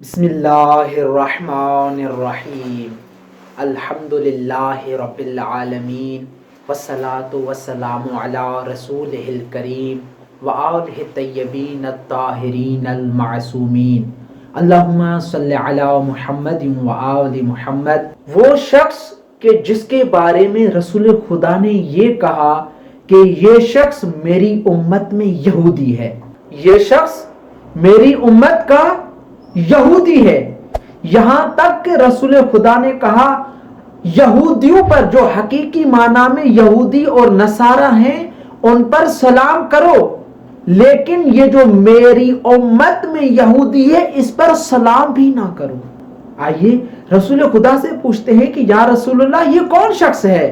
بسم اللہ الرحمن الرحیم الحمدللہ رب العالمین والصلاة والسلام علی رسولہ الکریم وآلہ الطیبین الطاہرین المعصومین اللہم صلی علی محمد وآل محمد۔ وہ شخص کہ جس کے بارے میں رسول خدا نے یہ کہا کہ یہ شخص میری امت میں یہودی ہے، یہ شخص میری امت کا یہودی ہے، یہاں تک کہ رسول خدا نے کہا یہودیوں پر جو حقیقی معنی میں یہودی اور نصارہ ہیں ان پر سلام کرو، لیکن یہ جو میری امت میں یہودی ہے اس پر سلام بھی نہ کرو۔ آئیے رسول خدا سے پوچھتے ہیں کہ یا رسول اللہ یہ کون شخص ہے؟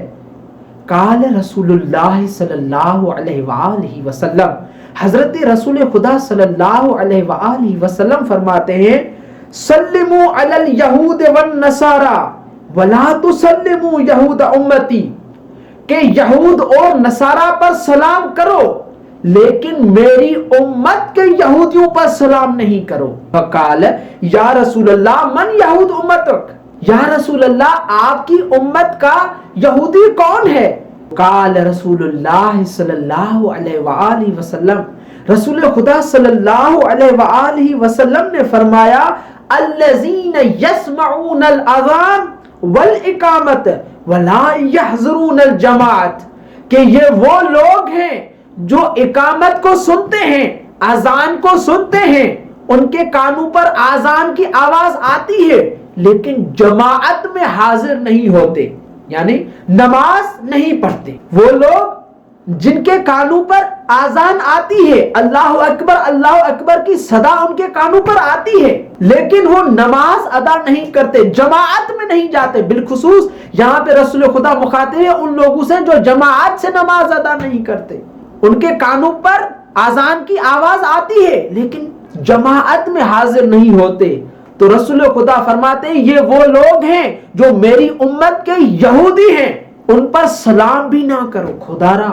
قال رسول اللہ صلی اللہ علیہ وآلہ وسلم، حضرت رسول خدا صلی اللہ علیہ وآلہ وسلم فرماتے ہیں سلموا علی الیہود والنصارى ولا تسلموا یہود امتی، کہ یہود اور نصارہ پر سلام کرو لیکن میری امت کے یہودیوں پر سلام نہیں کرو۔ فقال یا رسول اللہ من یہود امتک، یا رسول اللہ آپ کی امت کا یہودی کون ہے؟ قال رسول اللہ صلی اللہ علیہ وآلہ وسلم، رسول خدا صلی اللہ علیہ وآلہ وسلم نے فرمایا الذین یسمعون الاذان والاقامت ولا یحضرون الجماعت، کہ یہ وہ لوگ ہیں جو اقامت کو سنتے ہیں، اذان کو سنتے ہیں، ان کے کانوں پر اذان کی آواز آتی ہے لیکن جماعت میں حاضر نہیں ہوتے، یعنی نماز نہیں پڑھتے۔ وہ لوگ جن کے کانوں پر اذان آتی ہے، اللہ اکبر کی صدا ان کے کانوں پر آتی ہے لیکن وہ نماز ادا نہیں کرتے، جماعت میں نہیں جاتے۔ بالخصوص یہاں پہ رسول خدا مخاطب ہے ان لوگوں سے جو جماعت سے نماز ادا نہیں کرتے، ان کے کانوں پر اذان کی آواز آتی ہے لیکن جماعت میں حاضر نہیں ہوتے۔ تو رسول خدا فرماتے ہیں یہ وہ لوگ ہیں جو میری امت کے یہودی ہیں، ان پر سلام بھی نہ کرو۔ خدا را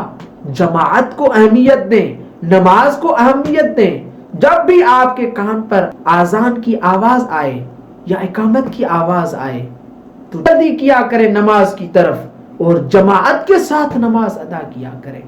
جماعت کو اہمیت دیں، نماز کو اہمیت دیں۔ جب بھی آپ کے کان پر اذان کی آواز آئے یا اقامت کی آواز آئے تو جلدی کیا کریں نماز کی طرف اور جماعت کے ساتھ نماز ادا کیا کریں۔